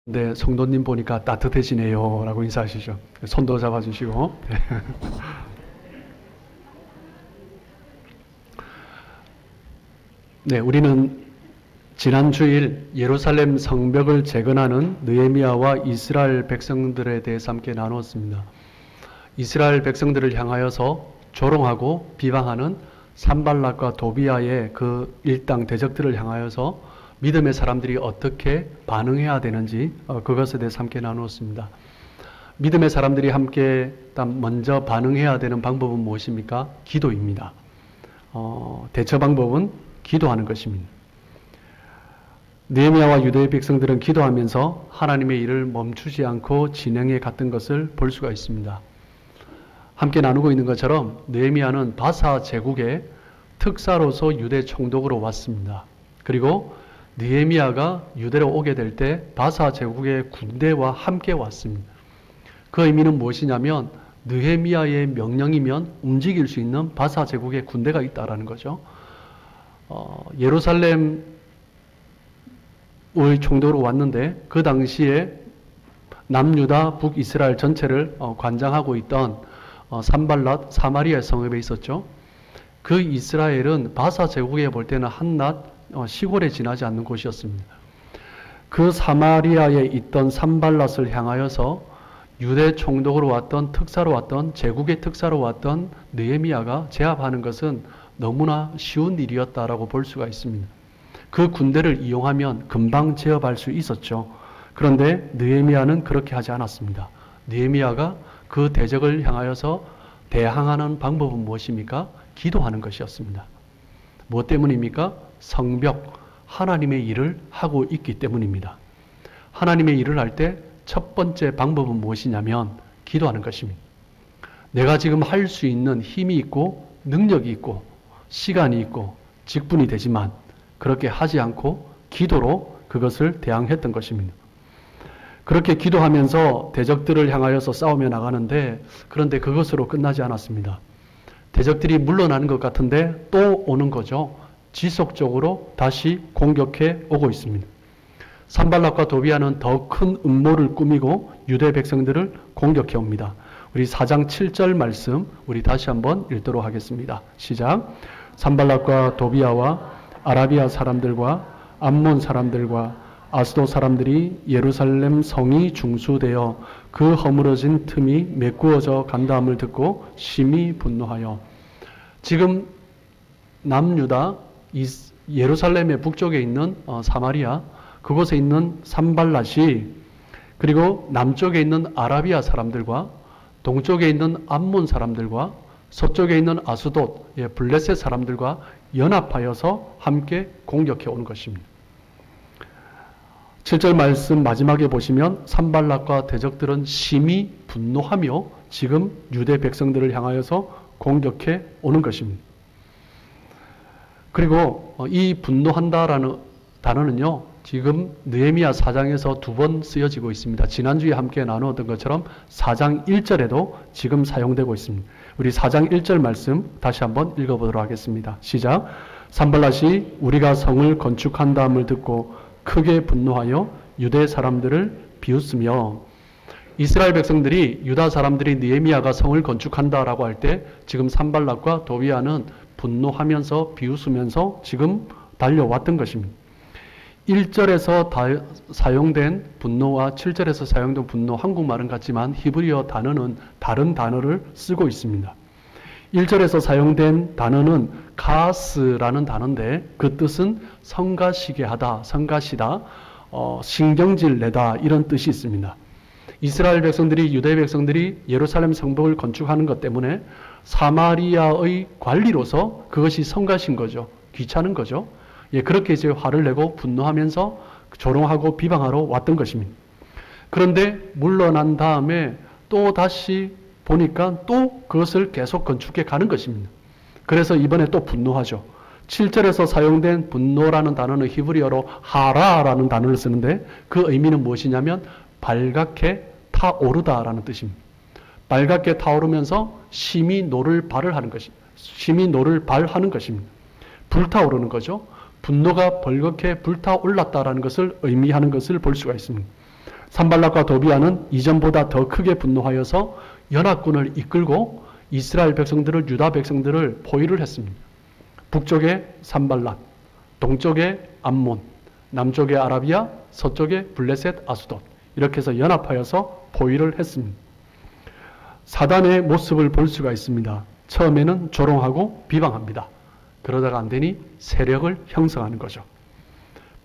네, 성도님 보니까 따뜻해지네요 라고 인사하시죠. 손도 잡아주시고. 네, 우리는 지난 주일 예루살렘 성벽을 재건하는 느헤미야와 이스라엘 백성들에 대해서 함께 나누었습니다. 이스라엘 백성들을 향하여서 조롱하고 비방하는 산발락과 도비아의 그 일당 대적들을 향하여서 믿음의 사람들이 어떻게 반응해야 되는지 그것에 대해서 함께 나누었습니다. 믿음의 사람들이 함께 먼저 반응해야 되는 방법은 무엇입니까? 기도입니다. 대처 방법은 기도하는 것입니다. 느헤미야와 유대의 백성들은 기도하면서 하나님의 일을 멈추지 않고 진행해 갔던 것을 볼 수가 있습니다. 함께 나누고 있는 것처럼 느헤미야는 바사 제국의 특사로서 유대 총독으로 왔습니다. 그리고 느헤미야가 유대로 오게 될 때 바사 제국의 군대와 함께 왔습니다. 그 의미는 무엇이냐면 느헤미야의 명령이면 움직일 수 있는 바사 제국의 군대가 있다라는 거죠. 예루살렘의 총독으로 왔는데 그 당시에 남유다 북이스라엘 전체를 관장하고 있던 산발랏 사마리아 성읍에 있었죠. 그 이스라엘은 바사 제국에 볼 때는 한낱 시골에 지나지 않는 곳이었습니다. 그 사마리아에 있던 산발랏을 향하여서 유대 총독으로 왔던 특사로 왔던 제국의 특사로 왔던 느헤미야가 제압하는 것은 너무나 쉬운 일이었다라고 볼 수가 있습니다. 그 군대를 이용하면 금방 제압할 수 있었죠. 그런데 느헤미야는 그렇게 하지 않았습니다. 느헤미야가 그 대적을 향하여서 대항하는 방법은 무엇입니까? 기도하는 것이었습니다. 무엇 때문입니까? 성벽, 하나님의 일을 하고 있기 때문입니다. 하나님의 일을 할 때 첫 번째 방법은 무엇이냐면 기도하는 것입니다. 내가 지금 할 수 있는 힘이 있고 능력이 있고 시간이 있고 직분이 되지만 그렇게 하지 않고 기도로 그것을 대항했던 것입니다. 그렇게 기도하면서 대적들을 향하여서 싸우며 나가는데 그런데 그것으로 끝나지 않았습니다. 대적들이 물러나는 것 같은데 또 오는 거죠. 지속적으로 다시 공격해 오고 있습니다. 산발락과 도비아는 더 큰 음모를 꾸미고 유대 백성들을 공격해 옵니다. 우리 4장 7절 말씀 우리 다시 한번 읽도록 하겠습니다. 시작. 산발락과 도비아와 아라비아 사람들과 암몬 사람들과 아스도 사람들이 예루살렘 성이 중수되어 그 허물어진 틈이 메꾸어져 간다함을 듣고 심히 분노하여. 지금 남유다 예루살렘의 북쪽에 있는 사마리아 그곳에 있는 산발랏이 그리고 남쪽에 있는 아라비아 사람들과 동쪽에 있는 암몬 사람들과 서쪽에 있는 아스돗 블레셋 사람들과 연합하여서 함께 공격해 오는 것입니다. 7절 말씀 마지막에 보시면 산발락과 대적들은 심히 분노하며 지금 유대 백성들을 향하여서 공격해 오는 것입니다. 그리고 이 분노한다라는 단어는요. 지금 느헤미야 4장에서 두 번 쓰여지고 있습니다. 지난주에 함께 나누었던 것처럼 4장 1절에도 지금 사용되고 있습니다. 우리 4장 1절 말씀 다시 한번 읽어보도록 하겠습니다. 시작. 산발랏이 우리가 성을 건축한다함을 듣고 크게 분노하여 유대 사람들을 비웃으며. 이스라엘 백성들이 유다 사람들이 느헤미야가 성을 건축한다라고 할 때 지금 산발락과 도비아는 분노하면서 비웃으면서 지금 달려왔던 것입니다. 1절에서 사용된 분노와 7절에서 사용된 분노 한국말은 같지만 히브리어 단어는 다른 단어를 쓰고 있습니다. 1절에서 사용된 단어는 카스라는 단어인데 그 뜻은 성가시게 하다, 성가시다, 신경질 내다 이런 뜻이 있습니다. 이스라엘 백성들이 유대 백성들이 예루살렘 성벽을 건축하는 것 때문에 사마리아의 관리로서 그것이 성가신 거죠. 귀찮은 거죠. 그렇게 이제 화를 내고 분노하면서 조롱하고 비방하러 왔던 것입니다. 그런데 물러난 다음에 또 다시 보니까 또 그것을 계속 건축해 가는 것입니다. 그래서 이번에 또 분노하죠. 7절에서 사용된 분노라는 단어는 히브리어로 하라라는 단어를 쓰는데 그 의미는 무엇이냐면 발갛게 타오르다라는 뜻입니다. 발갛게 타오르면서 심히 노를 발하는 것입니다. 심히 노를 발하는 것입니다. 불타오르는 거죠. 분노가 벌겋게 불타올랐다라는 것을 의미하는 것을 볼 수가 있습니다. 산발락과 도비아는 이전보다 더 크게 분노하여서 연합군을 이끌고 이스라엘 백성들을, 유다 백성들을 포위를 했습니다. 북쪽에 산발락, 동쪽에 암몬, 남쪽에 아라비아, 서쪽에 블레셋, 아수돗, 이렇게 해서 연합하여서 포위를 했습니다. 사단의 모습을 볼 수가 있습니다. 처음에는 조롱하고 비방합니다. 그러다가 안 되니 세력을 형성하는 거죠.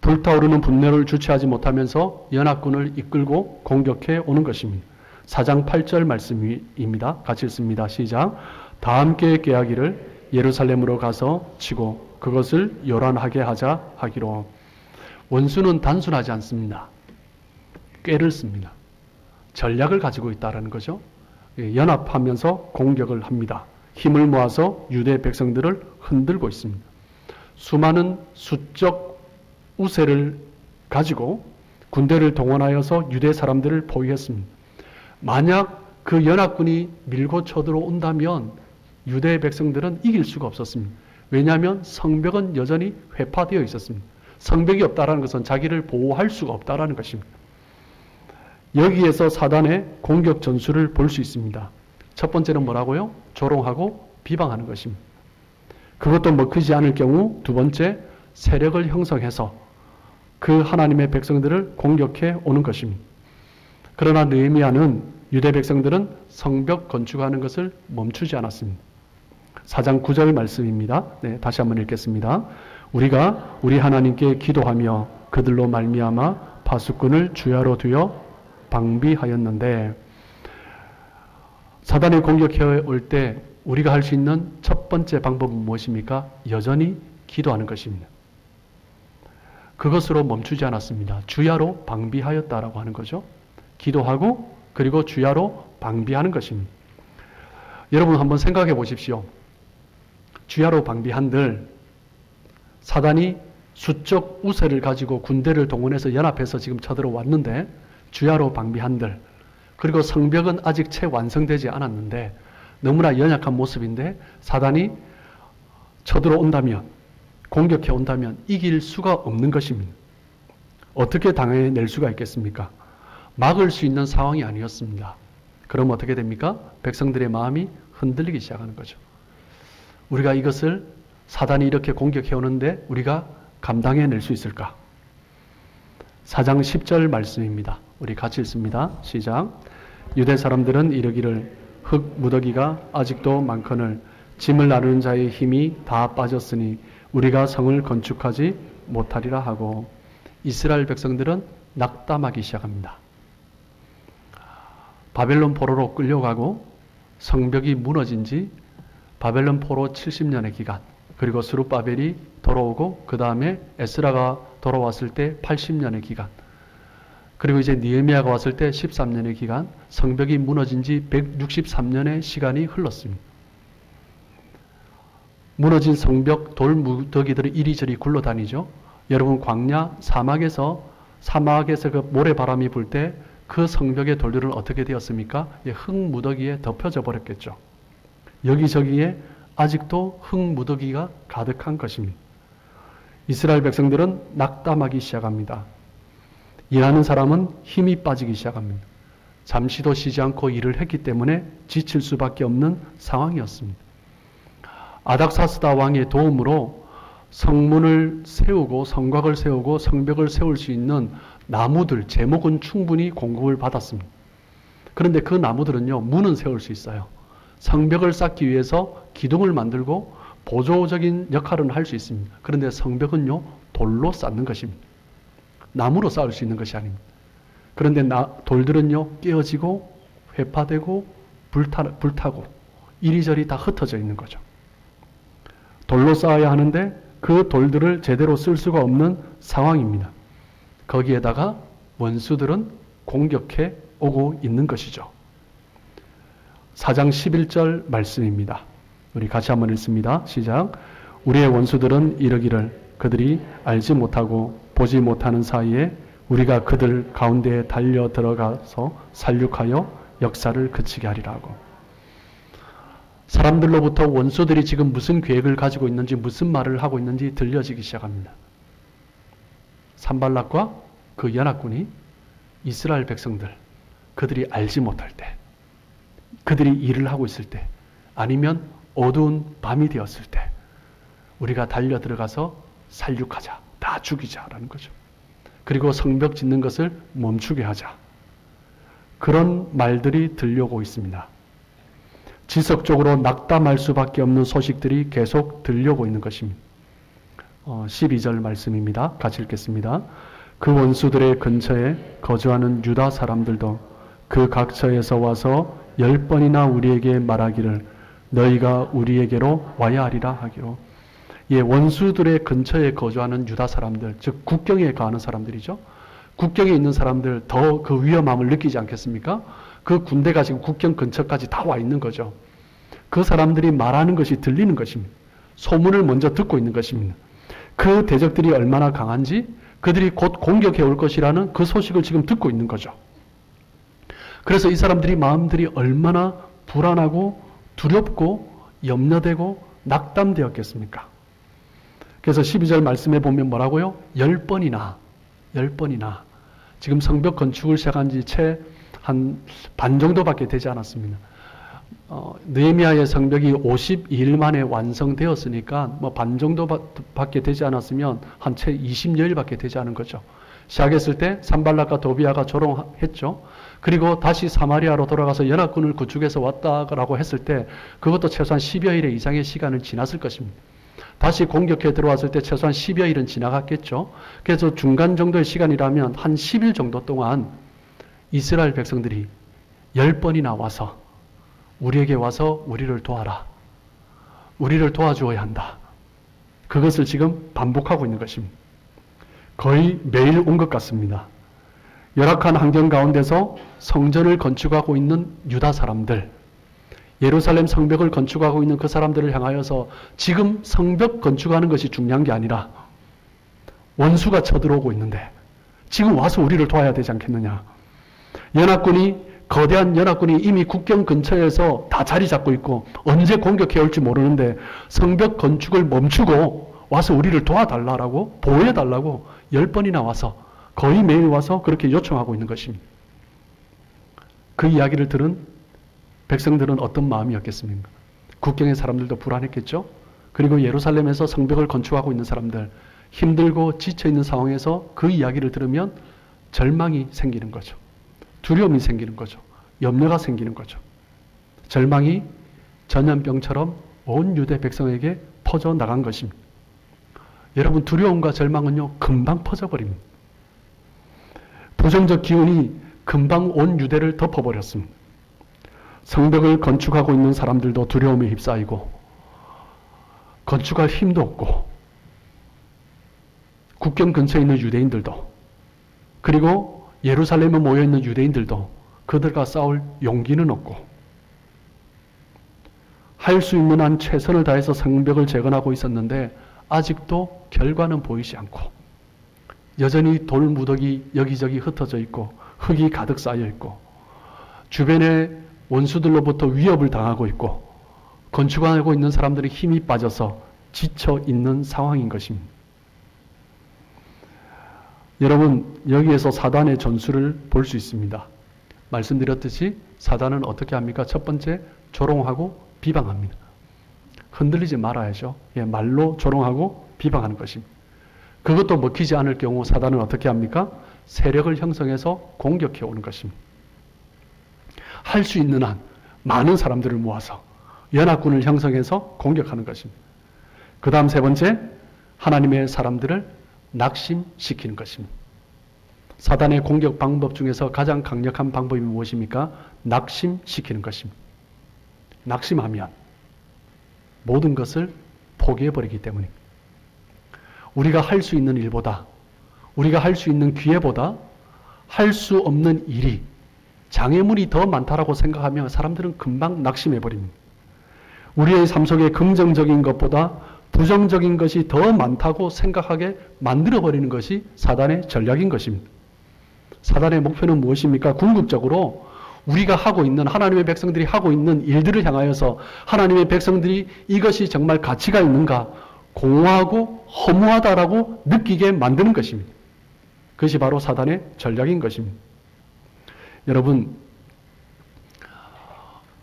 불타오르는 분노를 주체하지 못하면서 연합군을 이끌고 공격해 오는 것입니다. 4장 8절 말씀입니다. 같이 읽습니다. 시작. 다 함께 깨하기를 예루살렘으로 가서 치고 그것을 요란하게 하자 하기로. 원수는 단순하지 않습니다. 꾀를 씁니다. 전략을 가지고 있다는 거죠. 연합하면서 공격을 합니다. 힘을 모아서 유대 백성들을 흔들고 있습니다. 수많은 수적 우세를 가지고 군대를 동원하여서 유대 사람들을 포위했습니다. 만약 그 연합군이 밀고 쳐들어온다면 유대 백성들은 이길 수가 없었습니다. 왜냐하면 성벽은 여전히 회파되어 있었습니다. 성벽이 없다는 것은 자기를 보호할 수가 없다는 것입니다. 여기에서 사단의 공격 전술을 볼 수 있습니다. 첫 번째는 뭐라고요? 조롱하고 비방하는 것입니다. 그것도 먹히지 않을 경우 두 번째, 세력을 형성해서 그 하나님의 백성들을 공격해 오는 것입니다. 그러나 느헤미야는 유대 백성들은 성벽 건축하는 것을 멈추지 않았습니다. 4장 9절 말씀입니다. 네, 다시 한번 읽겠습니다. 우리가 우리 하나님께 기도하며 그들로 말미암아 파수꾼을 주야로 두어 방비하였는데, 사단이 공격해 올 때 우리가 할 수 있는 첫 번째 방법은 무엇입니까? 여전히 기도하는 것입니다. 그것으로 멈추지 않았습니다. 주야로 방비하였다라고 하는 거죠. 기도하고 그리고 주야로 방비하는 것입니다. 여러분 한번 생각해 보십시오. 주야로 방비한들 사단이 수적 우세를 가지고 군대를 동원해서 연합해서 지금 쳐들어왔는데, 주야로 방비한들, 그리고 성벽은 아직 채 완성되지 않았는데 너무나 연약한 모습인데 사단이 쳐들어온다면, 공격해 온다면 이길 수가 없는 것입니다. 어떻게 당해낼 수가 있겠습니까? 막을 수 있는 상황이 아니었습니다. 그럼 어떻게 됩니까? 백성들의 마음이 흔들리기 시작하는 거죠. 우리가 이것을, 사단이 이렇게 공격해 오는데 우리가 감당해낼 수 있을까? 4장 10절 말씀입니다. 우리 같이 읽습니다. 시작. 유대 사람들은 이르기를 흙 무더기가 아직도 많거늘 짐을 나르는 자의 힘이 다 빠졌으니 우리가 성을 건축하지 못하리라 하고, 이스라엘 백성들은 낙담하기 시작합니다. 바벨론 포로로 끌려가고 성벽이 무너진 지 바벨론 포로 70년의 기간, 그리고 스룹바벨이 돌아오고 그 다음에 에스라가 돌아왔을 때 80년의 기간, 그리고 이제 느헤미야가 왔을 때 13년의 기간, 성벽이 무너진 지 163년의 시간이 흘렀습니다. 무너진 성벽 돌 무더기들이 이리저리 굴러다니죠. 여러분 광야 사막에서 그 모래바람이 불 때 그 성벽의 돌들은 어떻게 되었습니까? 흙 무더기에 덮여져 버렸겠죠. 여기저기에 아직도 흙 무더기가 가득한 것입니다. 이스라엘 백성들은 낙담하기 시작합니다. 일하는 사람은 힘이 빠지기 시작합니다. 잠시도 쉬지 않고 일을 했기 때문에 지칠 수밖에 없는 상황이었습니다. 아닥사스다 왕의 도움으로 성문을 세우고 성곽을 세우고 성벽을 세울 수 있는 나무들, 제목은 충분히 공급을 받았습니다. 그런데 그 나무들은요, 문은 세울 수 있어요. 성벽을 쌓기 위해서 기둥을 만들고 보조적인 역할은 할 수 있습니다. 그런데 성벽은요, 돌로 쌓는 것입니다. 나무로 쌓을 수 있는 것이 아닙니다. 그런데 돌들은요, 깨어지고 회파되고 불타고 이리저리 다 흩어져 있는 거죠. 돌로 쌓아야 하는데 그 돌들을 제대로 쓸 수가 없는 상황입니다. 거기에다가 원수들은 공격해 오고 있는 것이죠. 4장 11절 말씀입니다. 우리 같이 한번 읽습니다. 시작. 우리의 원수들은 이르기를 그들이 알지 못하고 보지 못하는 사이에 우리가 그들 가운데에 달려 들어가서 살육하여 역사를 그치게 하리라고. 사람들로부터 원수들이 지금 무슨 계획을 가지고 있는지, 무슨 말을 하고 있는지 들려지기 시작합니다. 산발락과 그 연합군이 이스라엘 백성들, 그들이 알지 못할 때, 그들이 일을 하고 있을 때, 아니면 어두운 밤이 되었을 때 우리가 달려 들어가서 살육하자, 다 죽이자라는 거죠. 그리고 성벽 짓는 것을 멈추게 하자. 그런 말들이 들려오고 있습니다. 지속적으로 낙담할 수밖에 없는 소식들이 계속 들려오고 있는 것입니다. 12절 말씀입니다. 같이 읽겠습니다. 그 원수들의 근처에 거주하는 유다 사람들도 그 각처에서 와서 10번이나 우리에게 말하기를 너희가 우리에게로 와야 하리라 하기로. 예, 원수들의 근처에 거주하는 유다 사람들, 즉 국경에 가는 사람들이죠. 국경에 있는 사람들 더 그 위험함을 느끼지 않겠습니까? 그 군대가 지금 국경 근처까지 다 와 있는 거죠. 그 사람들이 말하는 것이 들리는 것입니다. 소문을 먼저 듣고 있는 것입니다. 그 대적들이 얼마나 강한지, 그들이 곧 공격해 올 것이라는 그 소식을 지금 듣고 있는 거죠. 그래서 이 사람들이 마음들이 얼마나 불안하고 두렵고 염려되고 낙담되었겠습니까? 그래서 12절 말씀에 보면 뭐라고요? 10번이나 지금 성벽 건축을 시작한 지 채 한 반 정도밖에 되지 않았습니다. 느헤미야의 성벽이 52일 만에 완성되었으니까 뭐 반 정도밖에 되지 않았으면 한 채 20여일밖에 되지 않은 거죠. 시작했을 때 산발락과 도비아가 조롱했죠. 그리고 다시 사마리아로 돌아가서 연합군을 구축해서 왔다라고 했을 때 그것도 최소한 10여일 이상의 시간을 지났을 것입니다. 다시 공격해 들어왔을 때 최소한 10여일은 지나갔겠죠. 그래서 중간 정도의 시간이라면 한 10일 정도 동안 이스라엘 백성들이 10번이나 와서 우리에게 와서 우리를 도와라. 우리를 도와주어야 한다. 그것을 지금 반복하고 있는 것입니다. 거의 매일 온 것 같습니다. 열악한 환경 가운데서 성전을 건축하고 있는 유다 사람들, 예루살렘 성벽을 건축하고 있는 그 사람들을 향하여서 지금 성벽 건축하는 것이 중요한 게 아니라 원수가 쳐들어오고 있는데 지금 와서 우리를 도와야 되지 않겠느냐. 거대한 연합군이 이미 국경 근처에서 다 자리 잡고 있고 언제 공격해 올지 모르는데 성벽 건축을 멈추고 와서 우리를 도와달라고, 보호해달라고 10번이나 와서, 거의 매일 와서 그렇게 요청하고 있는 것입니다. 그 이야기를 들은 백성들은 어떤 마음이었겠습니까? 국경의 사람들도 불안했겠죠? 그리고 예루살렘에서 성벽을 건축하고 있는 사람들, 힘들고 지쳐있는 상황에서 그 이야기를 들으면 절망이 생기는 거죠. 두려움이 생기는 거죠. 염려가 생기는 거죠. 절망이 전염병처럼 온 유대 백성에게 퍼져나간 것입니다. 여러분, 두려움과 절망은요, 금방 퍼져버립니다. 부정적 기운이 금방 온 유대를 덮어버렸습니다. 성벽을 건축하고 있는 사람들도 두려움에 휩싸이고 건축할 힘도 없고 국경 근처에 있는 유대인들도, 그리고 예루살렘에 모여있는 유대인들도 그들과 싸울 용기는 없고 할 수 있는 한 최선을 다해서 성벽을 재건하고 있었는데 아직도 결과는 보이지 않고 여전히 돌무더기 여기저기 흩어져 있고 흙이 가득 쌓여 있고 주변에 원수들로부터 위협을 당하고 있고 건축하고 있는 사람들이 힘이 빠져서 지쳐 있는 상황인 것입니다. 여러분, 여기에서 사단의 전술을 볼 수 있습니다. 말씀드렸듯이 사단은 어떻게 합니까? 첫 번째, 조롱하고 비방합니다. 흔들리지 말아야죠. 예, 말로 조롱하고 비방하는 것입니다. 그것도 먹히지 않을 경우 사단은 어떻게 합니까? 세력을 형성해서 공격해 오는 것입니다. 할 수 있는 한 많은 사람들을 모아서 연합군을 형성해서 공격하는 것입니다. 그 다음 세 번째, 하나님의 사람들을 낙심시키는 것입니다. 사단의 공격 방법 중에서 가장 강력한 방법이 무엇입니까? 낙심시키는 것입니다. 낙심하면 모든 것을 포기해버리기 때문입니다. 우리가 할 수 있는 일보다, 우리가 할 수 있는 기회보다 할 수 없는 일이, 장애물이 더 많다라고 생각하면 사람들은 금방 낙심해버립니다. 우리의 삶 속에 긍정적인 것보다 부정적인 것이 더 많다고 생각하게 만들어버리는 것이 사단의 전략인 것입니다. 사단의 목표는 무엇입니까? 궁극적으로 우리가 하고 있는, 하나님의 백성들이 하고 있는 일들을 향하여서 하나님의 백성들이 이것이 정말 가치가 있는가, 공허하고 허무하다라고 느끼게 만드는 것입니다. 그것이 바로 사단의 전략인 것입니다. 여러분,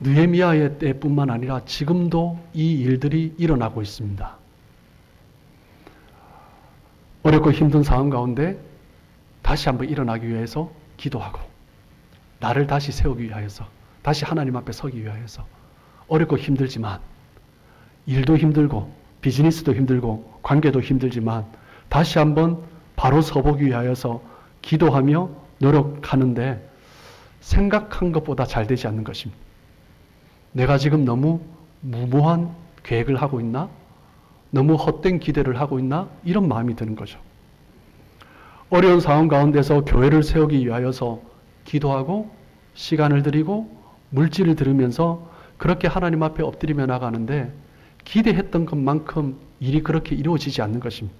느헤미야의 때뿐만 아니라 지금도 이 일들이 일어나고 있습니다. 어렵고 힘든 상황 가운데 다시 한번 일어나기 위해서 기도하고, 나를 다시 세우기 위하여서, 다시 하나님 앞에 서기 위하여서, 어렵고 힘들지만, 일도 힘들고 비즈니스도 힘들고 관계도 힘들지만 다시 한번 바로 서보기 위하여서 기도하며 노력하는데 생각한 것보다 잘 되지 않는 것입니다. 내가 지금 너무 무모한 계획을 하고 있나? 너무 헛된 기대를 하고 있나? 이런 마음이 드는 거죠. 어려운 상황 가운데서 교회를 세우기 위하여서 기도하고 시간을 들이고 물질을 들으면서 그렇게 하나님 앞에 엎드리며 나가는데 기대했던 것만큼 일이 그렇게 이루어지지 않는 것입니다.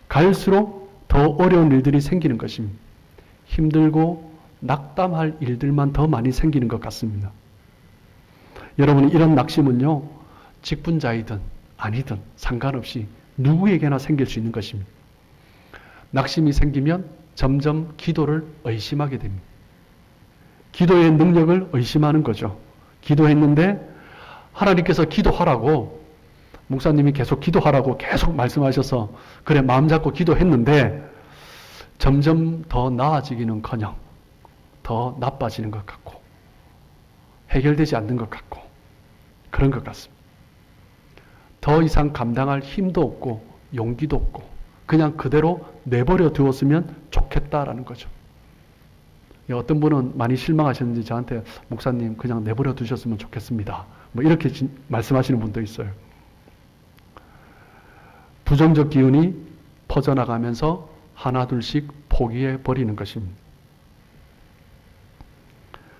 갈수록 더 어려운 일들이 생기는 것입니다. 힘들고 낙담할 일들만 더 많이 생기는 것 같습니다. 여러분, 이런 낙심은요, 직분자이든 아니든 상관없이 누구에게나 생길 수 있는 것입니다. 낙심이 생기면 점점 기도를 의심하게 됩니다. 기도의 능력을 의심하는 거죠. 기도했는데 하나님께서 기도하라고, 목사님이 계속 기도하라고 계속 말씀하셔서 그래 마음 잡고 기도했는데 점점 더 나아지기는커녕 더 나빠지는 것 같고 해결되지 않는 것 같고 그런 것 같습니다. 더 이상 감당할 힘도 없고 용기도 없고 그냥 그대로 내버려 두었으면 좋겠다라는 거죠. 어떤 분은 많이 실망하셨는지 저한테 목사님 그냥 내버려 두셨으면 좋겠습니다. 뭐 이렇게 말씀하시는 분도 있어요. 부정적 기운이 퍼져나가면서 하나둘씩 포기해 버리는 것입니다.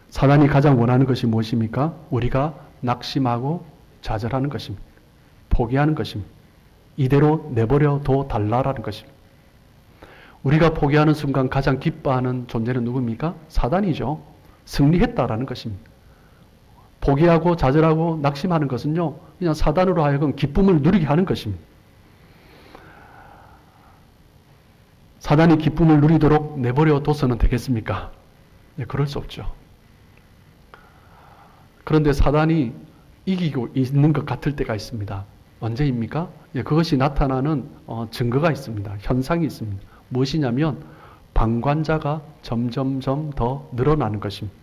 사단이 가장 원하는 것이 무엇입니까? 우리가 낙심하고 좌절하는 것입니다. 포기하는 것입니다. 이대로 내버려 둬 달라라는 것입니다. 우리가 포기하는 순간 가장 기뻐하는 존재는 누굽니까? 사단이죠. 승리했다라는 것입니다. 포기하고 좌절하고 낙심하는 것은요, 그냥 사단으로 하여금 기쁨을 누리게 하는 것입니다. 사단이 기쁨을 누리도록 내버려 둬서는 되겠습니까? 네, 그럴 수 없죠. 그런데 사단이 이기고 있는 것 같을 때가 있습니다. 언제입니까? 예, 그것이 나타나는 증거가 있습니다. 현상이 있습니다. 무엇이냐면 방관자가 점점점 더 늘어나는 것입니다.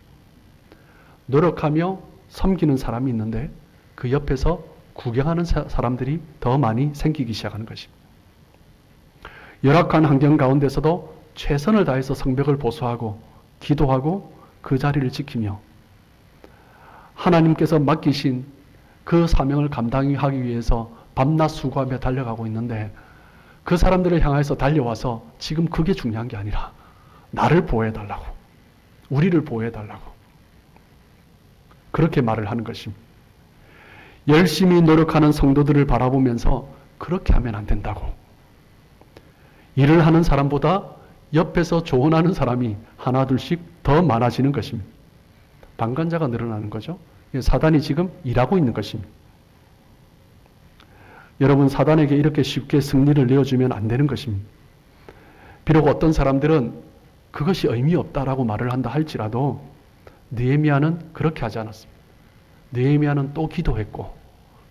노력하며 섬기는 사람이 있는데 그 옆에서 구경하는 사람들이 더 많이 생기기 시작하는 것입니다. 열악한 환경 가운데서도 최선을 다해서 성벽을 보수하고 기도하고 그 자리를 지키며 하나님께서 맡기신 그 사명을 감당하기 위해서 밤낮 수고하며 달려가고 있는데 그 사람들을 향해서 달려와서 지금 그게 중요한 게 아니라 나를 보호해달라고, 우리를 보호해달라고 그렇게 말을 하는 것입니다. 열심히 노력하는 성도들을 바라보면서 그렇게 하면 안 된다고. 일을 하는 사람보다 옆에서 조언하는 사람이 하나둘씩 더 많아지는 것입니다. 방관자가 늘어나는 거죠. 사단이 지금 일하고 있는 것입니다. 여러분, 사단에게 이렇게 쉽게 승리를 내어주면 안 되는 것입니다. 비록 어떤 사람들은 그것이 의미 없다라고 말을 한다 할지라도 느헤미야는 그렇게 하지 않았습니다. 느헤미야는 또 기도했고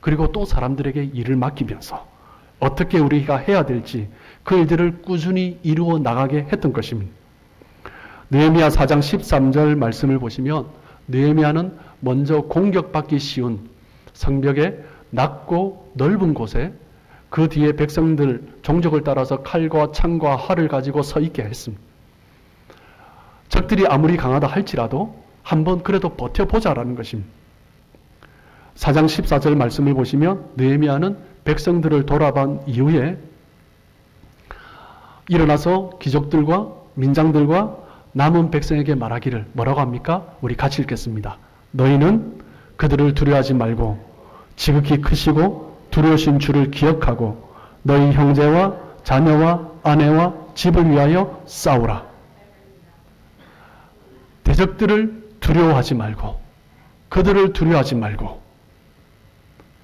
그리고 또 사람들에게 일을 맡기면서 어떻게 우리가 해야 될지 그 일들을 꾸준히 이루어 나가게 했던 것입니다. 느헤미야 4장 13절 말씀을 보시면 느헤미야는 먼저 공격받기 쉬운 성벽의 낮고 넓은 곳에 그 뒤에 백성들 종족을 따라서 칼과 창과 활을 가지고 서 있게 했습니다. 적들이 아무리 강하다 할지라도 한번 그래도 버텨보자라는 것입니다. 4장 14절 말씀을 보시면 느헤미야는 백성들을 돌아본 이후에 일어나서 귀족들과 민장들과 남은 백성에게 말하기를 뭐라고 합니까? 우리 같이 읽겠습니다. 너희는 그들을 두려워하지 말고 지극히 크시고 두려우신 주를 기억하고 너희 형제와 자녀와 아내와 집을 위하여 싸우라. 대적들을 두려워하지 말고 그들을 두려워하지 말고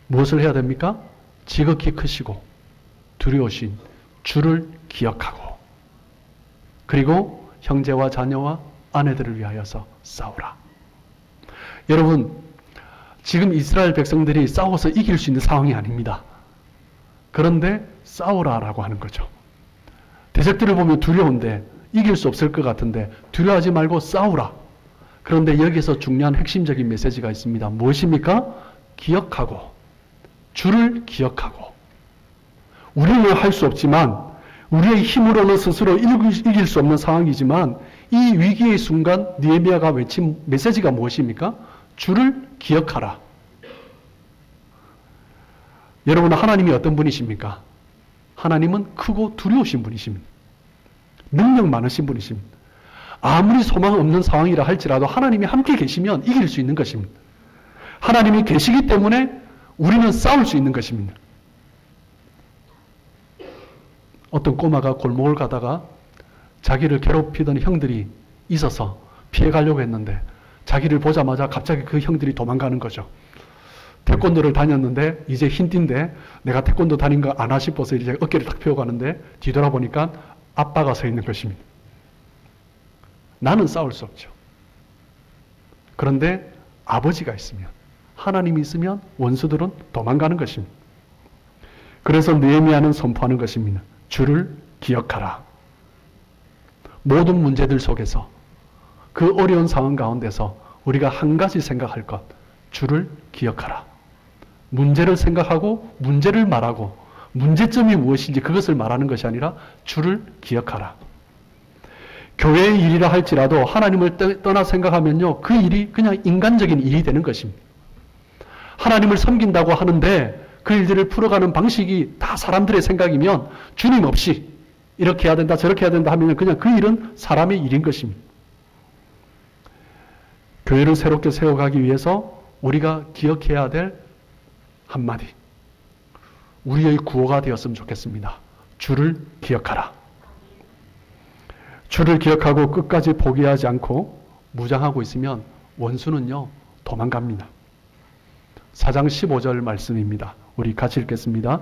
무엇을 해야 됩니까? 지극히 크시고 두려우신 주를 기억하고 그리고 형제와 자녀와 아내들을 위하여서 싸우라. 여러분, 지금 이스라엘 백성들이 싸워서 이길 수 있는 상황이 아닙니다. 그런데 싸우라라고 하는 거죠. 대적들을 보면 두려운데 이길 수 없을 것 같은데 두려워하지 말고 싸우라. 그런데 여기서 중요한 핵심적인 메시지가 있습니다. 무엇입니까? 기억하고, 주를 기억하고. 우리는 할 수 없지만, 우리의 힘으로는 스스로 이길 수 없는 상황이지만, 이 위기의 순간 느헤미야가 외친 메시지가 무엇입니까? 주를 기억하라. 여러분, 하나님이 어떤 분이십니까? 하나님은 크고 두려우신 분이십니다. 능력 많으신 분이십니다. 아무리 소망 없는 상황이라 할지라도 하나님이 함께 계시면 이길 수 있는 것입니다. 하나님이 계시기 때문에 우리는 싸울 수 있는 것입니다. 어떤 꼬마가 골목을 가다가 자기를 괴롭히던 형들이 있어서 피해가려고 했는데 자기를 보자마자 갑자기 그 형들이 도망가는 거죠. 태권도를 다녔는데 이제 흰띠인데 내가 태권도 다닌 거 아나 싶어서 이제 어깨를 탁 펴가는데 뒤돌아보니까 아빠가 서 있는 것입니다. 나는 싸울 수 없죠. 그런데 아버지가 있으면, 하나님이 있으면 원수들은 도망가는 것입니다. 그래서 느헤미야는 선포하는 것입니다. 주를 기억하라. 모든 문제들 속에서, 그 어려운 상황 가운데서 우리가 한 가지 생각할 것, 주를 기억하라. 문제를 생각하고 문제를 말하고 문제점이 무엇인지 그것을 말하는 것이 아니라 주를 기억하라. 교회의 일이라 할지라도 하나님을 떠나 생각하면요, 그 일이 그냥 인간적인 일이 되는 것입니다. 하나님을 섬긴다고 하는데 그 일들을 풀어가는 방식이 다 사람들의 생각이면 주님 없이 이렇게 해야 된다 저렇게 해야 된다 하면 그냥 그 일은 사람의 일인 것입니다. 교회를 새롭게 세워가기 위해서 우리가 기억해야 될 한마디, 우리의 구호가 되었으면 좋겠습니다. 주를 기억하라. 주를 기억하고 끝까지 포기하지 않고 무장하고 있으면 원수는요, 도망갑니다. 4장 15절 말씀입니다. 우리 같이 읽겠습니다.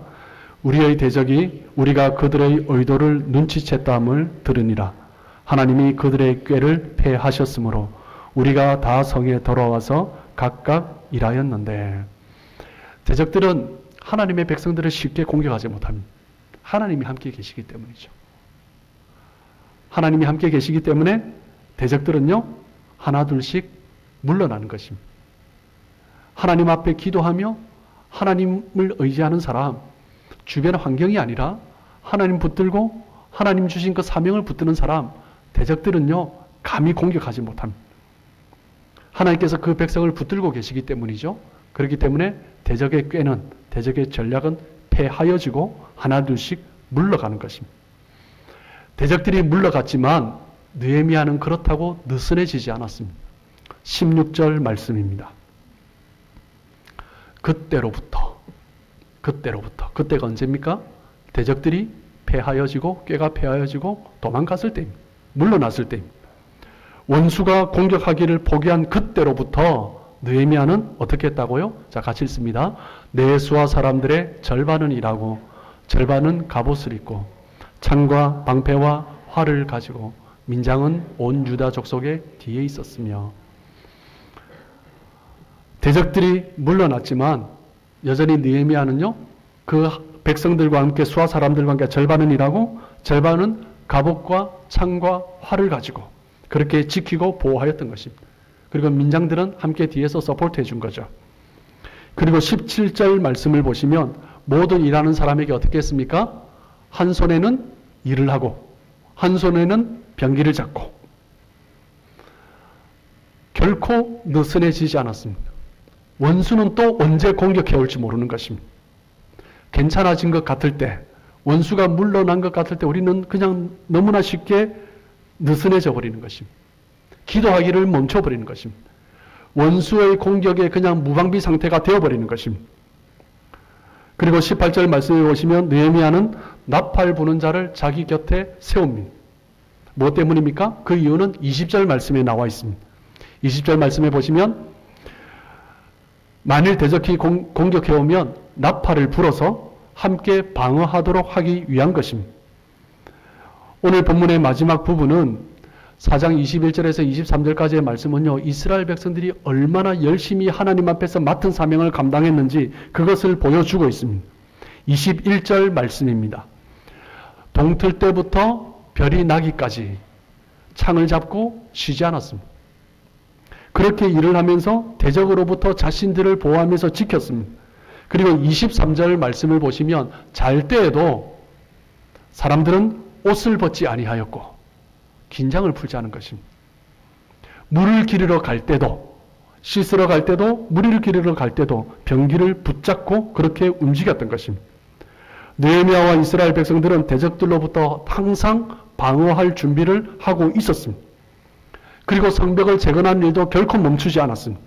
우리의 대적이 우리가 그들의 의도를 눈치챘다함을 들으니라. 하나님이 그들의 꾀를 패하셨으므로 우리가 다 성에 돌아와서 각각 일하였는데. 대적들은 하나님의 백성들을 쉽게 공격하지 못합니다. 하나님이 함께 계시기 때문이죠. 하나님이 함께 계시기 때문에 대적들은요, 하나둘씩 물러나는 것입니다. 하나님 앞에 기도하며 하나님을 의지하는 사람, 주변 환경이 아니라 하나님 붙들고 하나님 주신 그 사명을 붙드는 사람, 대적들은요, 감히 공격하지 못합니다. 하나님께서 그 백성을 붙들고 계시기 때문이죠. 그렇기 때문에 대적의 꾀는, 대적의 전략은 패하여지고 하나둘씩 물러가는 것입니다. 대적들이 물러갔지만 느헤미야는 그렇다고 느슨해지지 않았습니다. 16절 말씀입니다. 그때로부터, 그때가 언제입니까? 대적들이 패하여지고 꾀가 패하여지고 도망갔을 때입니다. 물러났을 때입니다. 원수가 공격하기를 포기한 그때로부터 느헤미야는 어떻게 했다고요? 자, 같이 읽습니다. 내 수하 사람들의 절반은 일하고 절반은 갑옷을 입고 창과 방패와 활을 가지고 민장은 온 유다 족속의 뒤에 있었으며. 대적들이 물러났지만 여전히 느헤미야는요, 그 백성들과 함께 수하 사람들과 함께 절반은 일하고 절반은 갑옷과 창과 활을 가지고 그렇게 지키고 보호하였던 것입니다. 그리고 민장들은 함께 뒤에서 서포트해 준 거죠. 그리고 17절 말씀을 보시면 모든 일하는 사람에게 어떻게 했습니까? 한 손에는 일을 하고 한 손에는 병기를 잡고. 결코 느슨해지지 않았습니다. 원수는 또 언제 공격해 올지 모르는 것입니다. 괜찮아진 것 같을 때, 원수가 물러난 것 같을 때 우리는 그냥 너무나 쉽게 느슨해져 버리는 것입니다. 기도하기를 멈춰버리는 것입니다. 원수의 공격에 그냥 무방비 상태가 되어버리는 것입니다. 그리고 18절 말씀에 보시면 느헤미야는 나팔 부는 자를 자기 곁에 세웁니다. 무엇 때문입니까? 그 이유는 20절 말씀에 나와 있습니다. 20절 말씀에 보시면 만일 대적이 공격해오면 나팔을 불어서 함께 방어하도록 하기 위한 것입니다. 오늘 본문의 마지막 부분은 4장 21절에서 23절까지의 말씀은요, 이스라엘 백성들이 얼마나 열심히 하나님 앞에서 맡은 사명을 감당했는지 그것을 보여주고 있습니다. 21절 말씀입니다. 동틀 때부터 별이 나기까지 창을 잡고 쉬지 않았습니다. 그렇게 일을 하면서 대적으로부터 자신들을 보호하면서 지켰습니다. 그리고 23절 말씀을 보시면 잘 때에도 사람들은 옷을 벗지 아니하였고 긴장을 풀지 않은 것입니다. 물을 기르러 갈 때도, 씻으러 갈 때도, 물을 기르러 갈 때도 병기를 붙잡고 그렇게 움직였던 것입니다. 느헤미야와 이스라엘 백성들은 대적들로부터 항상 방어할 준비를 하고 있었습니다. 그리고 성벽을 재건한 일도 결코 멈추지 않았습니다.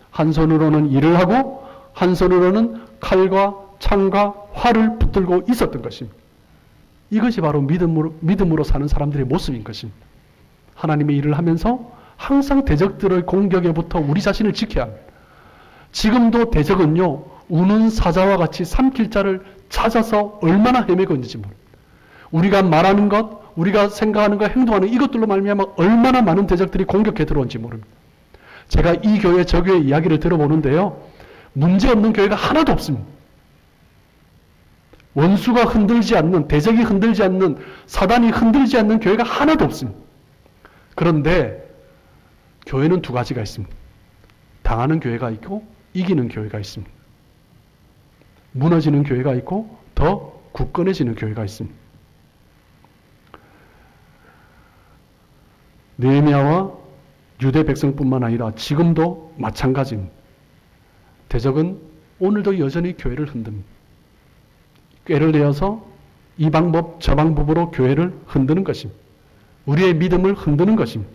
한 손으로는 일을 하고 한 손으로는 칼과 창과 활을 붙들고 있었던 것입니다. 이것이 바로 믿음으로 사는 사람들의 모습인 것입니다. 하나님의 일을 하면서 항상 대적들의 공격에부터 우리 자신을 지켜야 합니다. 지금도 대적은요, 우는 사자와 같이 삼킬 자를 찾아서 얼마나 헤매고 있는지 모릅니다. 우리가 말하는 것, 우리가 생각하는 것, 행동하는 이것들로 말미암아 얼마나 많은 대적들이 공격해 들어온지 모릅니다. 제가 이 교회, 저 교회 이야기를 들어보는데요, 문제없는 교회가 하나도 없습니다. 원수가 흔들지 않는, 대적이 흔들지 않는, 사단이 흔들지 않는 교회가 하나도 없습니다. 그런데 교회는 두 가지가 있습니다. 당하는 교회가 있고 이기는 교회가 있습니다. 무너지는 교회가 있고 더 굳건해지는 교회가 있습니다. 느헤미야와 유대 백성뿐만 아니라 지금도 마찬가지입니다. 대적은 오늘도 여전히 교회를 흔듭니다. 꾀를 내어서 이 방법 저 방법으로 교회를 흔드는 것입니다. 우리의 믿음을 흔드는 것입니다.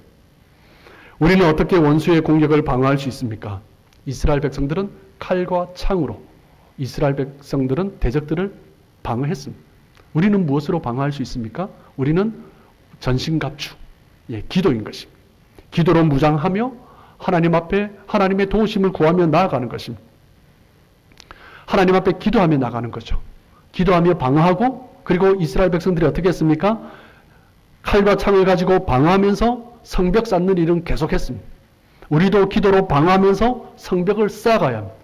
우리는 어떻게 원수의 공격을 방어할 수 있습니까? 이스라엘 백성들은 칼과 창으로, 이스라엘 백성들은 대적들을 방어했습니다. 우리는 무엇으로 방어할 수 있습니까? 우리는 전신갑주, 기도인 것입니다. 기도로 무장하며 하나님 앞에 하나님의 도우심을 구하며 나아가는 것입니다. 하나님 앞에 기도하며 나가는 거죠. 기도하며 방어하고, 그리고 이스라엘 백성들이 어떻게 했습니까? 칼과 창을 가지고 방어하면서 성벽 쌓는 일은 계속했습니다. 우리도 기도로 방어하면서 성벽을 쌓아가야 합니다.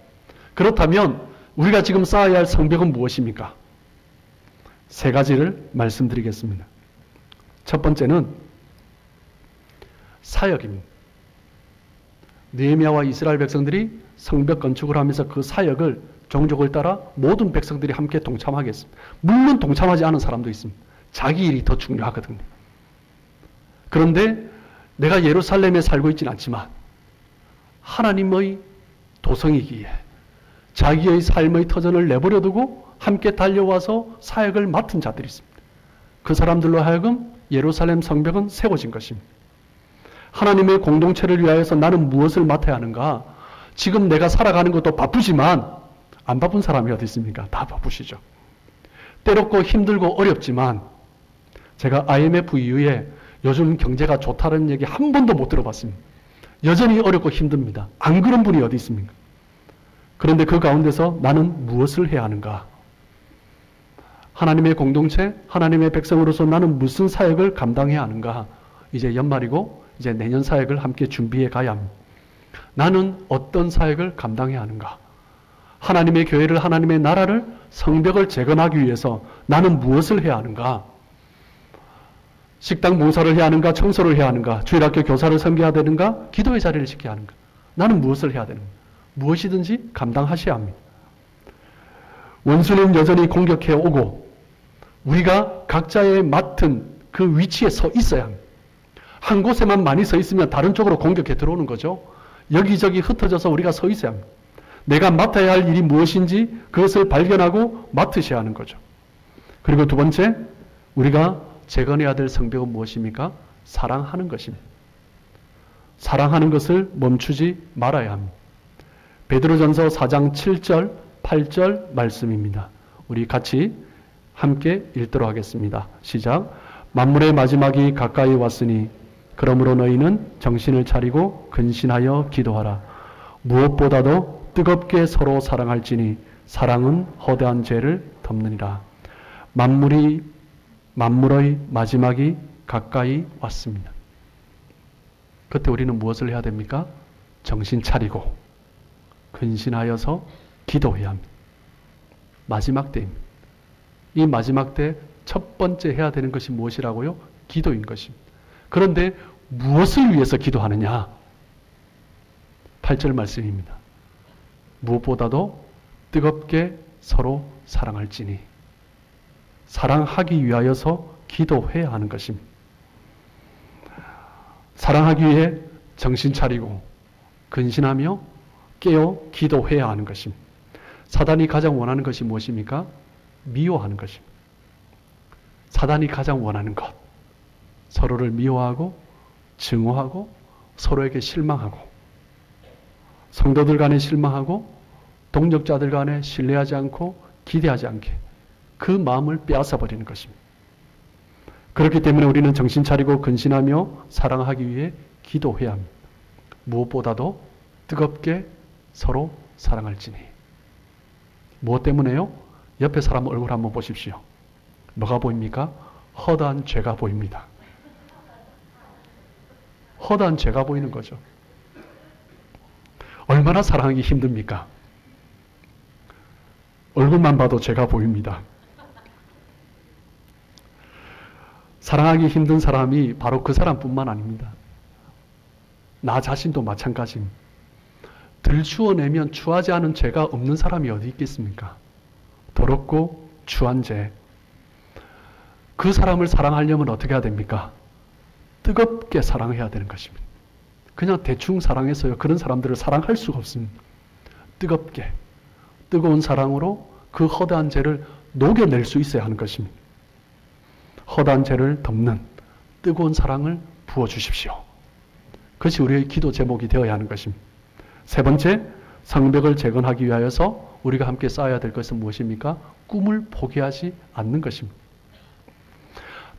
그렇다면 우리가 지금 쌓아야 할 성벽은 무엇입니까? 세 가지를 말씀드리겠습니다. 첫 번째는 사역입니다. 느헤미야와 이스라엘 백성들이 성벽 건축을 하면서 그 사역을 종족을 따라 모든 백성들이 함께 동참하겠습니다. 물론 동참하지 않은 사람도 있습니다. 자기 일이 더 중요하거든요. 그런데 내가 예루살렘에 살고 있지는 않지만 하나님의 도성이기에 자기의 삶의 터전을 내버려 두고 함께 달려와서 사역을 맡은 자들이 있습니다. 그 사람들로 하여금 예루살렘 성벽은 세워진 것입니다. 하나님의 공동체를 위하여서 나는 무엇을 맡아야 하는가? 지금 내가 살아가는 것도 바쁘지만 안 바쁜 사람이 어디 있습니까? 다 바쁘시죠. 때롭고 힘들고 어렵지만 제가 IMF 이후에 요즘 경제가 좋다는 얘기 한 번도 못 들어봤습니다. 여전히 어렵고 힘듭니다. 안 그런 분이 어디 있습니까? 그런데 그 가운데서 나는 무엇을 해야 하는가? 하나님의 공동체, 하나님의 백성으로서 나는 무슨 사역을 감당해야 하는가? 이제 연말이고 이제 내년 사역을 함께 준비해 가야 합니다. 나는 어떤 사역을 감당해야 하는가? 하나님의 교회를, 하나님의 나라를, 성벽을 재건하기 위해서 나는 무엇을 해야 하는가? 식당 봉사를 해야 하는가? 청소를 해야 하는가? 주일학교 교사를 섬겨야 되는가? 기도의 자리를 지켜야 하는가? 나는 무엇을 해야 되는가? 무엇이든지 감당하셔야 합니다. 원수는 여전히 공격해 오고 우리가 각자의 맡은 그 위치에 서 있어야 합니다. 한 곳에만 많이 서 있으면 다른 쪽으로 공격해 들어오는 거죠. 여기저기 흩어져서 우리가 서 있어야 합니다. 내가 맡아야 할 일이 무엇인지 그것을 발견하고 맡으셔야 하는 거죠. 그리고 두 번째, 우리가 재건해야 될 성벽은 무엇입니까? 사랑하는 것입니다. 사랑하는 것을 멈추지 말아야 합니다. 베드로전서 4장 7절, 8절 말씀입니다. 우리 같이 함께 읽도록 하겠습니다. 시작. 만물의 마지막이 가까이 왔으니 그러므로 너희는 정신을 차리고 근신하여 기도하라. 무엇보다도 뜨겁게 서로 사랑할지니 사랑은 허대한 죄를 덮느니라. 만물의 마지막이 가까이 왔습니다. 그때 우리는 무엇을 해야 됩니까? 정신 차리고 근신하여서 기도해야 합니다. 마지막 때입니다. 이 마지막 때 첫 번째 해야 되는 것이 무엇이라고요? 기도인 것입니다. 그런데 무엇을 위해서 기도하느냐? 8절 말씀입니다. 무엇보다도 뜨겁게 서로 사랑할지니, 사랑하기 위하여서 기도해야 하는 것입니다. 사랑하기 위해 정신 차리고 근신하며 깨어 기도해야 하는 것입니다. 사단이 가장 원하는 것이 무엇입니까? 미워하는 것입니다. 사단이 가장 원하는 것, 서로를 미워하고 증오하고 서로에게 실망하고, 성도들 간에 실망하고 동역자들 간에 신뢰하지 않고 기대하지 않게 그 마음을 빼앗아 버리는 것입니다. 그렇기 때문에 우리는 정신 차리고 근신하며 사랑하기 위해 기도해야 합니다. 무엇보다도 뜨겁게 서로 사랑할지니. 무엇 때문에요? 옆에 사람 얼굴 한번 보십시오. 뭐가 보입니까? 허다한 죄가 보입니다. 허다한 죄가 보이는 거죠. 얼마나 사랑하기 힘듭니까? 얼굴만 봐도 죄가 보입니다. 사랑하기 힘든 사람이 바로 그 사람뿐만 아닙니다. 나 자신도 마찬가지입니다. 들추어내면 추하지 않은 죄가 없는 사람이 어디 있겠습니까? 더럽고 추한 죄. 그 사람을 사랑하려면 어떻게 해야 됩니까? 뜨겁게 사랑해야 되는 것입니다. 그냥 대충 사랑해서요, 그런 사람들을 사랑할 수가 없습니다. 뜨겁게, 뜨거운 사랑으로 그 허다한 죄를 녹여낼 수 있어야 하는 것입니다. 허다한 죄를 덮는 뜨거운 사랑을 부어주십시오. 그것이 우리의 기도 제목이 되어야 하는 것입니다. 세 번째, 성벽을 재건하기 위하여서 우리가 함께 쌓아야 될 것은 무엇입니까? 꿈을 포기하지 않는 것입니다.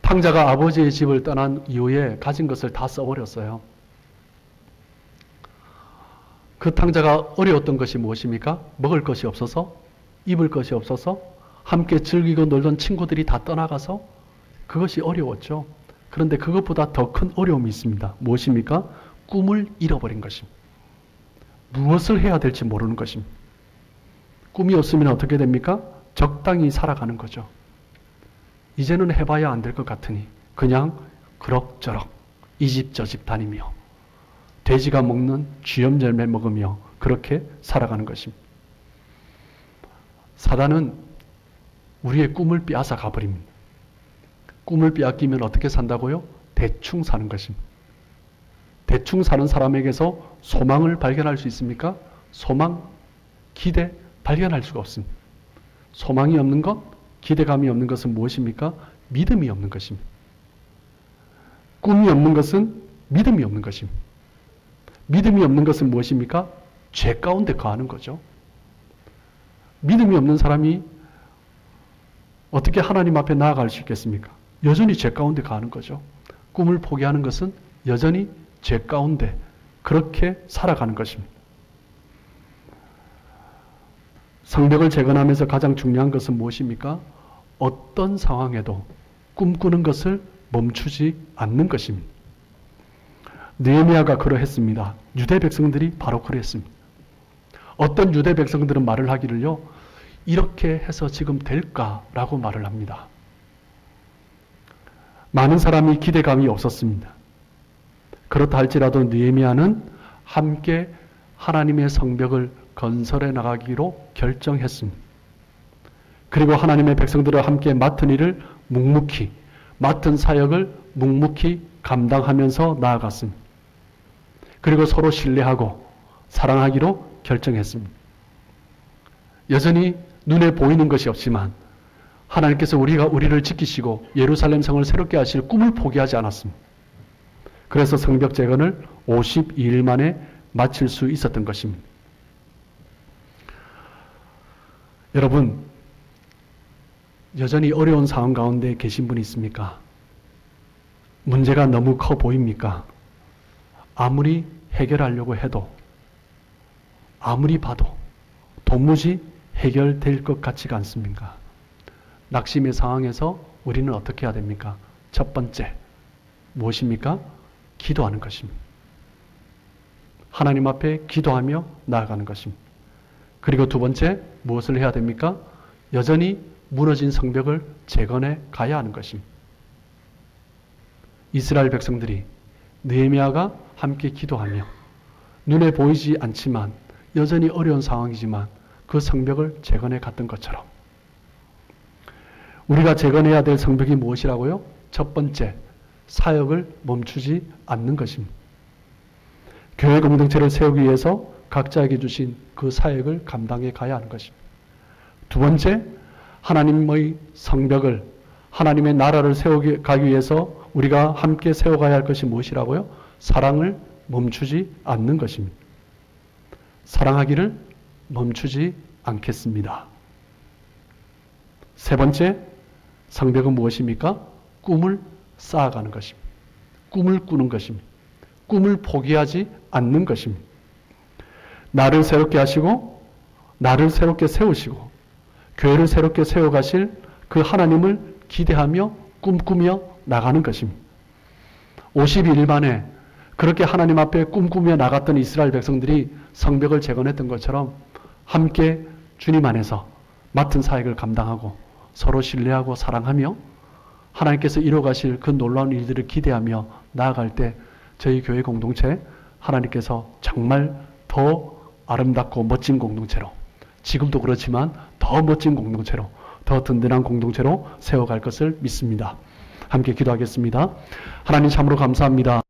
탕자가 아버지의 집을 떠난 이후에 가진 것을 다 써버렸어요. 그 탕자가 어려웠던 것이 무엇입니까? 먹을 것이 없어서, 입을 것이 없어서, 함께 즐기고 놀던 친구들이 다 떠나가서 그것이 어려웠죠. 그런데 그것보다 더 큰 어려움이 있습니다. 무엇입니까? 꿈을 잃어버린 것입니다. 무엇을 해야 될지 모르는 것입니다. 꿈이 없으면 어떻게 됩니까? 적당히 살아가는 거죠. 이제는 해봐야 안 될 것 같으니 그냥 그럭저럭 이 집 저 집 다니며 돼지가 먹는 쥐염 열매 먹으며 그렇게 살아가는 것입니다. 사단은 우리의 꿈을 빼앗아 가버립니다. 꿈을 빼앗기면 어떻게 산다고요? 대충 사는 것입니다. 대충 사는 사람에게서 소망을 발견할 수 있습니까? 소망, 기대 발견할 수가 없습니다. 소망이 없는 것, 기대감이 없는 것은 무엇입니까? 믿음이 없는 것입니다. 꿈이 없는 것은 믿음이 없는 것입니다. 믿음이 없는 것은 무엇입니까? 죄 가운데 거하는 거죠. 믿음이 없는 사람이 어떻게 하나님 앞에 나아갈 수 있겠습니까? 여전히 죄 가운데 가는 거죠. 꿈을 포기하는 것은 여전히 죄 가운데 그렇게 살아가는 것입니다. 성벽을 재건하면서 가장 중요한 것은 무엇입니까? 어떤 상황에도 꿈꾸는 것을 멈추지 않는 것입니다. 느헤미야가 그러했습니다. 유대 백성들이 바로 그랬습니다. 어떤 유대 백성들은 말을 하기를요, 이렇게 해서 지금 될까라고 말을 합니다. 많은 사람이 기대감이 없었습니다. 그렇다 할지라도 느헤미야는 함께 하나님의 성벽을 건설해 나가기로 결정했습니다. 그리고 하나님의 백성들과 함께 맡은 일을 묵묵히, 맡은 사역을 묵묵히 감당하면서 나아갔습니다. 그리고 서로 신뢰하고 사랑하기로 결정했습니다. 여전히 눈에 보이는 것이 없지만 하나님께서 우리를 지키시고 예루살렘 성을 새롭게 하실 꿈을 포기하지 않았습니다. 그래서 성벽 재건을 52일 만에 마칠 수 있었던 것입니다. 여러분, 여전히 어려운 상황 가운데 계신 분이 있습니까? 문제가 너무 커 보입니까? 아무리 해결하려고 해도, 아무리 봐도 도무지 해결될 것 같지가 않습니까? 낙심의 상황에서 우리는 어떻게 해야 됩니까? 첫 번째, 무엇입니까? 기도하는 것입니다. 하나님 앞에 기도하며 나아가는 것입니다. 그리고 두 번째, 무엇을 해야 됩니까? 여전히 무너진 성벽을 재건해 가야 하는 것입니다. 이스라엘 백성들이 느헤미야가 함께 기도하며 눈에 보이지 않지만 여전히 어려운 상황이지만 그 성벽을 재건해 갔던 것처럼 우리가 재건해야 될 성벽이 무엇이라고요? 첫 번째, 사역을 멈추지 않는 것입니다. 교회 공동체를 세우기 위해서 각자에게 주신 그 사역을 감당해 가야 하는 것입니다. 두 번째, 하나님의 성벽을, 하나님의 나라를 세워가기 위해서 우리가 함께 세워가야 할 것이 무엇이라고요? 사랑을 멈추지 않는 것입니다. 사랑하기를 멈추지 않겠습니다. 세 번째, 성벽은 무엇입니까? 꿈을 쌓아가는 것입니다. 꿈을 꾸는 것입니다. 꿈을 포기하지 않는 것입니다. 나를 새롭게 하시고 나를 새롭게 세우시고 교회를 새롭게 세워가실 그 하나님을 기대하며 꿈꾸며 나가는 것입니다. 52일 만에 그렇게 하나님 앞에 꿈꾸며 나갔던 이스라엘 백성들이 성벽을 재건했던 것처럼 함께 주님 안에서 맡은 사역을 감당하고 서로 신뢰하고 사랑하며 하나님께서 이루어가실 그 놀라운 일들을 기대하며 나아갈 때 저희 교회 공동체 하나님께서 정말 더 아름답고 멋진 공동체로, 지금도 그렇지만 더 멋진 공동체로, 더 든든한 공동체로 세워갈 것을 믿습니다. 함께 기도하겠습니다. 하나님 참으로 감사합니다.